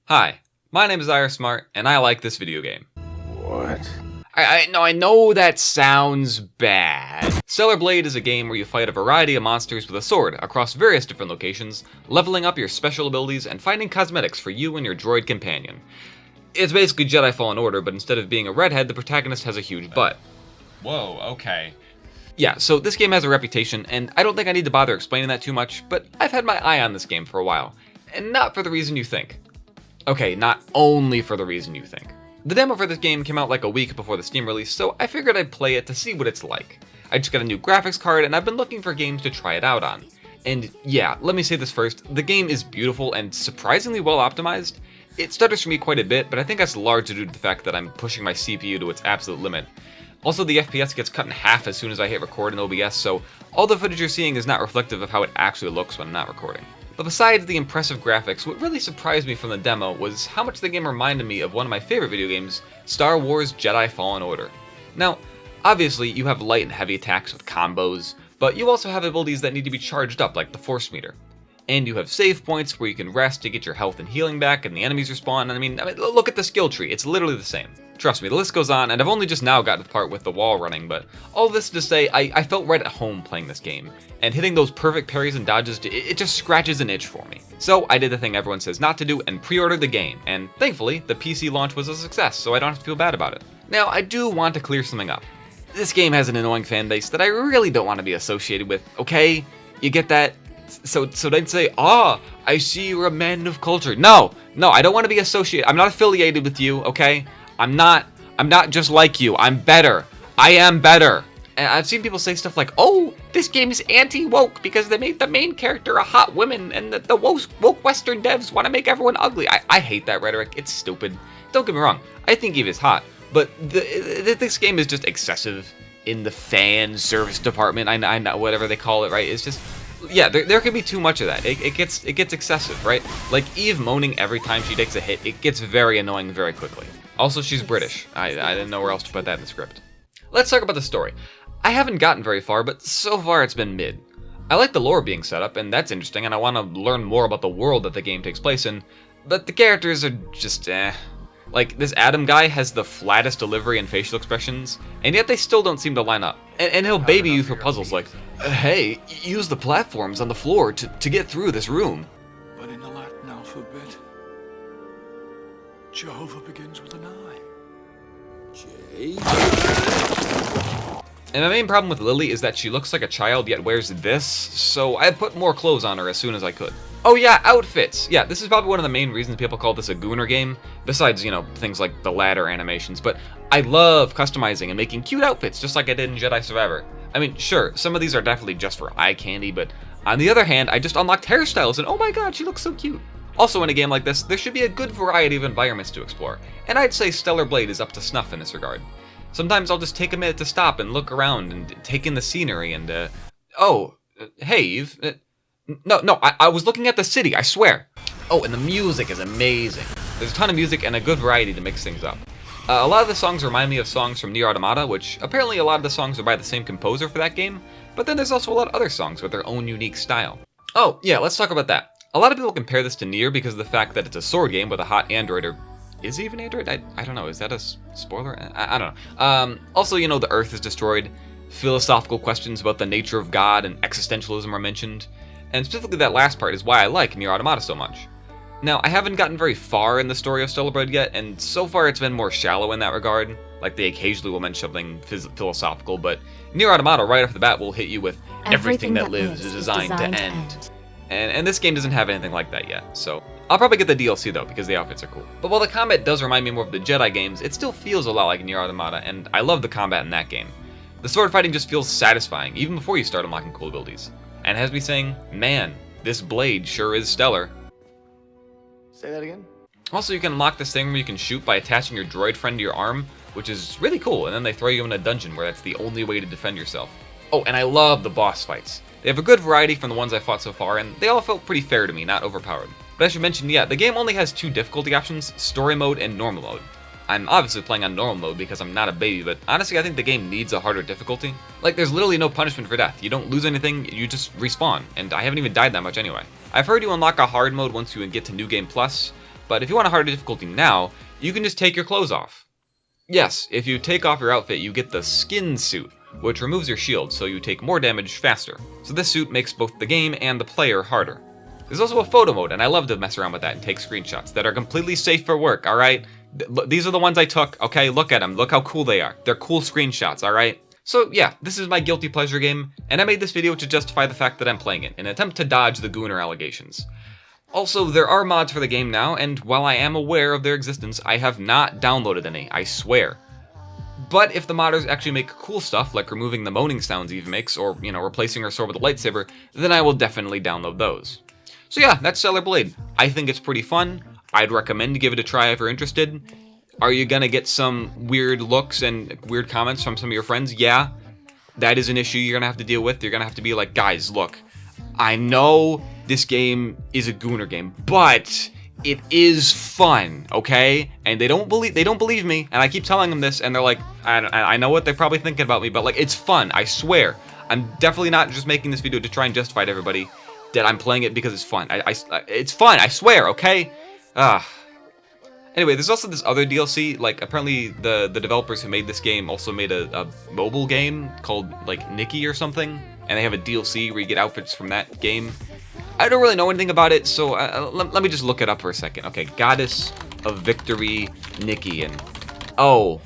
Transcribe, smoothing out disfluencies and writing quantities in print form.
Hi, my name is IRSmart, and I like this video game. What? I know that sounds bad. Stellar Blade is a game where you fight a variety of monsters with a sword across various different locations, leveling up your special abilities and finding cosmetics for you and your droid companion. It's basically Jedi Fallen Order, but instead of being a redhead, the protagonist has a huge butt. Whoa, okay. Yeah, so this game has a reputation, and I don't think I need to bother explaining that too much, but I've had my eye on this game for a while, and not for the reason you think. Okay, not only for the reason you think. The demo for this game came out like a week before the Steam release, so I figured I'd play it to see what it's like. I just got a new graphics card, and I've been looking for games to try it out on. And yeah, let me say this first, the game is beautiful and surprisingly well optimized. It stutters for me quite a bit, but I think that's largely due to the fact that I'm pushing my CPU to its absolute limit. Also, the FPS gets cut in half as soon as I hit record in OBS, so all the footage you're seeing is not reflective of how it actually looks when I'm not recording. But besides the impressive graphics, what really surprised me from the demo was how much the game reminded me of one of my favorite video games, Star Wars Jedi Fallen Order. Now, obviously you have light and heavy attacks with combos, but you also have abilities that need to be charged up like the Force Meter. And you have save points where you can rest to get your health and healing back and the enemies respawn. I mean, look at the skill tree, it's literally the same. Trust me, the list goes on, and I've only just now got to the part with the wall running, but all this to say, I felt right at home playing this game, and hitting those perfect parries and dodges, it just scratches an itch for me. So I did the thing everyone says not to do and pre-ordered the game, and thankfully, the PC launch was a success, so I don't have to feel bad about it. Now, I do want to clear something up. This game has an annoying fanbase that I really don't want to be associated with, okay? You get that? So they'd say, I see you're a man of culture. No, I don't want to be associated. I'm not affiliated with you, okay? I'm not just like you. I'm better. I am better. And I've seen people say stuff like, oh, this game is anti-woke because they made the main character a hot woman and the woke Western devs want to make everyone ugly. I hate that rhetoric. It's stupid. Don't get me wrong. I think Eve is hot. But this game is just excessive in the fan service department. I know, whatever they call it, right? It's just... yeah, there can be too much of that. It gets excessive, right? Like Eve moaning every time she takes a hit, it gets very annoying very quickly. Also, she's British. I didn't know where else to put that in the script. Let's talk about the story. I haven't gotten very far, but so far it's been mid. I like the lore being set up, and that's interesting, and I want to learn more about the world that the game takes place in, but the characters are just Like, this Adam guy has the flattest delivery and facial expressions, and yet they still don't seem to line up. And he'll baby you through puzzles like, hey, use the platforms on the floor to get through this room. But in the Latin alphabet, Jehovah begins with an I. J. And my main problem with Lily is that she looks like a child yet wears this, so I put more clothes on her as soon as I could. Oh yeah, outfits! Yeah, this is probably one of the main reasons people call this a Gooner game, besides, you know, things like the ladder animations, but I love customizing and making cute outfits just like I did in Jedi Survivor. I mean, sure, some of these are definitely just for eye candy, but on the other hand, I just unlocked hairstyles and oh my god, she looks so cute. Also, in a game like this, there should be a good variety of environments to explore, and I'd say Stellar Blade is up to snuff in this regard. Sometimes I'll just take a minute to stop and look around and take in the scenery and, hey Eve, No, I was looking at the city, I swear. Oh, and the music is amazing. There's a ton of music and a good variety to mix things up. A lot of the songs remind me of songs from Nier Automata, which apparently a lot of the songs are by the same composer for that game, but then there's also a lot of other songs with their own unique style. Oh, yeah, let's talk about that. A lot of people compare this to Nier because of the fact that it's a sword game with a hot android, or is it even Android? I don't know, is that a spoiler? I don't know. Also, you know, the Earth is destroyed, philosophical questions about the nature of God and existentialism are mentioned, and specifically that last part is why I like Nier Automata so much. Now, I haven't gotten very far in the story of Stellar Blade yet, and so far it's been more shallow in that regard, like they occasionally will mention something philosophical, but Nier Automata right off the bat will hit you with everything that lives is designed to end. And this game doesn't have anything like that yet, so I'll probably get the DLC though, because the outfits are cool. But while the combat does remind me more of the Jedi games, it still feels a lot like Nier Automata, and I love the combat in that game. The sword fighting just feels satisfying, even before you start unlocking cool abilities. And has me saying, man, this blade sure is stellar. Say that again? Also, you can unlock this thing where you can shoot by attaching your droid friend to your arm, which is really cool, and then they throw you in a dungeon where that's the only way to defend yourself. Oh, and I love the boss fights. They have a good variety from the ones I fought so far, and they all felt pretty fair to me, not overpowered. But I should mention, yeah, the game only has 2 difficulty options, story mode and normal mode. I'm obviously playing on normal mode because I'm not a baby, but honestly I think the game needs a harder difficulty. Like, there's literally no punishment for death. You don't lose anything, you just respawn, and I haven't even died that much anyway. I've heard you unlock a hard mode once you get to New Game Plus, but if you want a harder difficulty now, you can just take your clothes off. Yes, if you take off your outfit, you get the skin suit, which removes your shield, so you take more damage faster. So this suit makes both the game and the player harder. There's also a photo mode, and I love to mess around with that and take screenshots that are completely safe for work, alright? These are the ones I took, okay? Look at them, look how cool they are. They're cool screenshots, alright? So yeah, this is my guilty pleasure game, and I made this video to justify the fact that I'm playing it, in an attempt to dodge the Gooner allegations. Also, there are mods for the game now, and while I am aware of their existence, I have not downloaded any, I swear. But if the modders actually make cool stuff, like removing the moaning sounds Eve makes, or, replacing her sword with a lightsaber, then I will definitely download those. So yeah, that's Stellar Blade. I think it's pretty fun. I'd recommend to give it a try if you're interested. Are you gonna get some weird looks and weird comments from some of your friends? Yeah, that is an issue you're gonna have to deal with. You're gonna have to be like, guys, look, I know this game is a Gooner game, but it is fun, okay? And they don't believe me, and I keep telling them this, and they're like, I know what they're probably thinking about me, but like, it's fun, I swear. I'm definitely not just making this video to try and justify to everybody that I'm playing it because it's fun. It's fun, I swear, okay? Anyway, there's also this other DLC, like, apparently the developers who made this game also made a mobile game called, like, Nikki or something, and they have a DLC where you get outfits from that game. I don't really know anything about it, so let me just look it up for a second. Okay, Goddess of Victory Nikki, and... Oh.